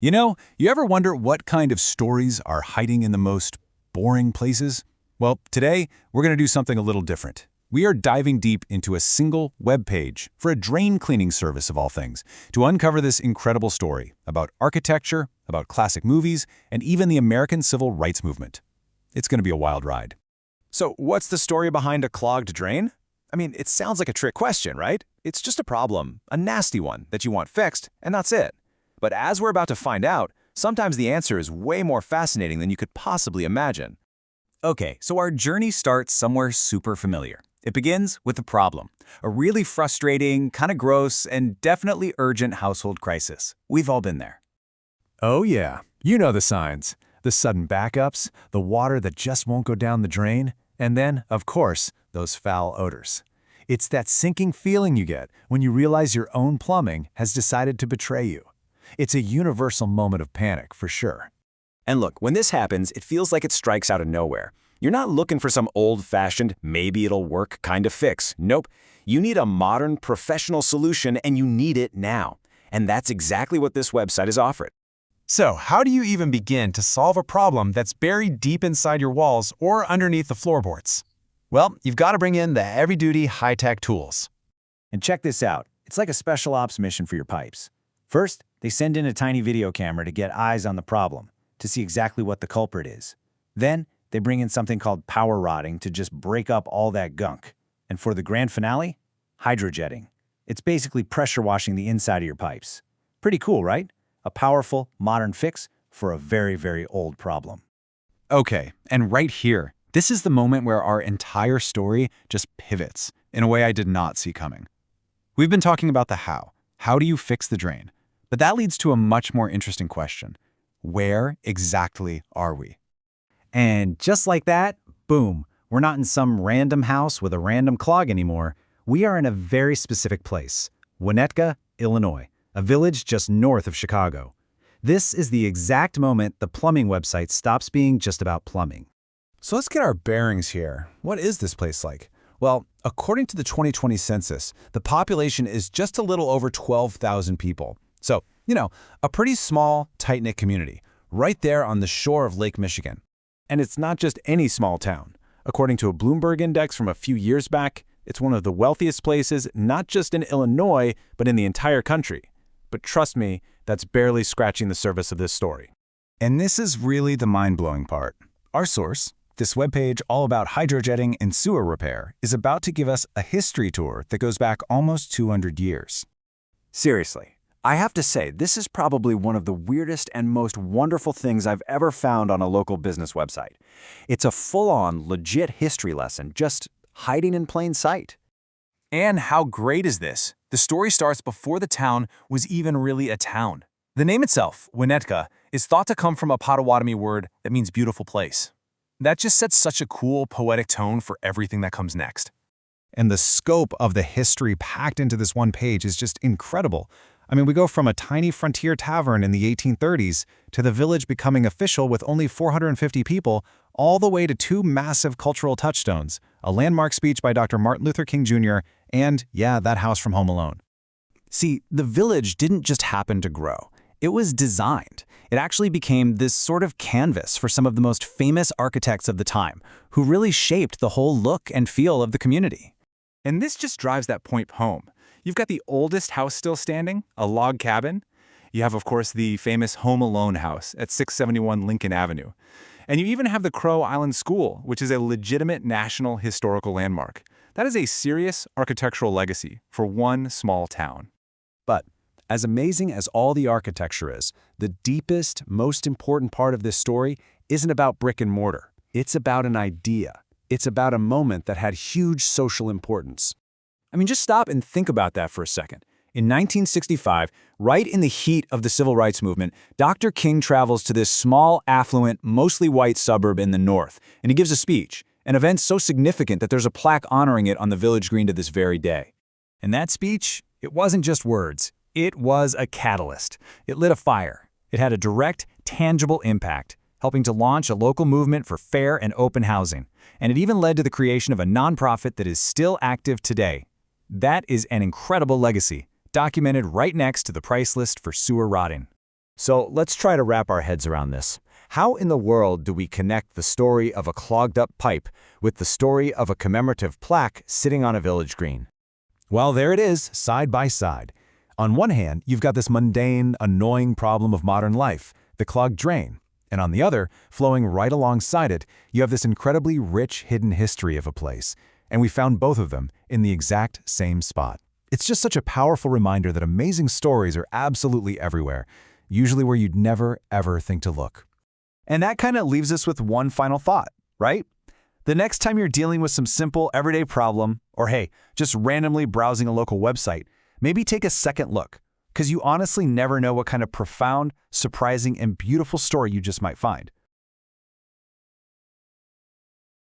You ever wonder what kind of stories are hiding in the most boring places? Well, today we're going to do something a little different. We are diving deep into a single web page for a drain cleaning service of all things to uncover this incredible story about architecture, about classic movies, and even the American civil rights movement. It's going to be a wild ride. So what's the story behind a clogged drain? I mean, it sounds like a trick question, right? It's just a problem, a nasty one that you want fixed, and that's it. But as we're about to find out, sometimes the answer is way more fascinating than you could possibly imagine. Okay, so our journey starts somewhere super familiar. It begins with the problem, a really frustrating, kind of gross, and definitely urgent household crisis. We've all been there. Oh yeah, you know the signs. The sudden backups, the water that just won't go down the drain, and then, of course, those foul odors. It's that sinking feeling you get when you realize your own plumbing has decided to betray you. It's a universal moment of panic, for sure. And look, when this happens, it feels like it strikes out of nowhere. You're not looking for some old-fashioned, maybe-it'll-work kind of fix. Nope. You need a modern, professional solution, and you need it now. And that's exactly what this website is offering. So, how do you even begin to solve a problem that's buried deep inside your walls or underneath the floorboards? Well, you've got to bring in the heavy-duty, high-tech tools. And check this out. It's like a special ops mission for your pipes. First, they send in a tiny video camera to get eyes on the problem, to see exactly what the culprit is. Then, they bring in something called power rodding to just break up all that gunk. And for the grand finale, hydrojetting. It's basically pressure washing the inside of your pipes. Pretty cool, right? A powerful, modern fix for a very, very old problem. Okay, and right here, this is the moment where our entire story just pivots in a way I did not see coming. We've been talking about the how. How do you fix the drain? But that leads to a much more interesting question. Where exactly are we? And just like that, boom, we're not in some random house with a random clog anymore. We are in a very specific place, Winnetka, Illinois, a village just north of Chicago. This is the exact moment the plumbing website stops being just about plumbing. So let's get our bearings here. What is this place like? Well, according to the 2020 census, the population is just a little over 12,000 people. So, a pretty small, tight-knit community, right there on the shore of Lake Michigan. And it's not just any small town. According to a Bloomberg index from a few years back, it's one of the wealthiest places not just in Illinois, but in the entire country. But trust me, that's barely scratching the surface of this story. And this is really the mind-blowing part. Our source, this webpage all about hydrojetting and sewer repair, is about to give us a history tour that goes back almost 200 years. Seriously, I have to say, this is probably one of the weirdest and most wonderful things I've ever found on a local business website. It's a full-on, legit history lesson, just hiding in plain sight. And how great is this? The story starts before the town was even really a town. The name itself, Winnetka, is thought to come from a Potawatomi word that means beautiful place. That just sets such a cool, poetic tone for everything that comes next. And the scope of the history packed into this one page is just incredible. I mean, we go from a tiny frontier tavern in the 1830s to the village becoming official with only 450 people, all the way to two massive cultural touchstones, a landmark speech by Dr. Martin Luther King Jr., and, yeah, that house from Home Alone. See, the village didn't just happen to grow. It was designed. It actually became this sort of canvas for some of the most famous architects of the time, who really shaped the whole look and feel of the community. And this just drives that point home. You've got the oldest house still standing, a log cabin. You have, of course, the famous Home Alone house at 671 Lincoln Avenue. And you even have the Crow Island School, which is a legitimate national historical landmark. That is a serious architectural legacy for one small town. But as amazing as all the architecture is, the deepest, most important part of this story isn't about brick and mortar. It's about an idea. It's about a moment that had huge social importance. I mean, just stop and think about that for a second. In 1965, right in the heat of the civil rights movement, Dr. King travels to this small, affluent, mostly white suburb in the north, and he gives a speech, an event so significant that there's a plaque honoring it on the village green to this very day. And that speech, it wasn't just words. It was a catalyst. It lit a fire. It had a direct, tangible impact, helping to launch a local movement for fair and open housing. And it even led to the creation of a nonprofit that is still active today. That is an incredible legacy, documented right next to the price list for sewer rotting. So let's try to wrap our heads around this. How in the world do we connect the story of a clogged-up pipe with the story of a commemorative plaque sitting on a village green? Well, there it is, side by side. On one hand, you've got this mundane, annoying problem of modern life, the clogged drain. And on the other, flowing right alongside it, you have this incredibly rich hidden history of a place. And we found both of them in the exact same spot. It's just such a powerful reminder that amazing stories are absolutely everywhere, usually where you'd never, ever think to look. And that kind of leaves us with one final thought, right? The next time you're dealing with some simple, everyday problem, or hey, just randomly browsing a local website, maybe take a second look, because you honestly never know what kind of profound, surprising, and beautiful story you just might find.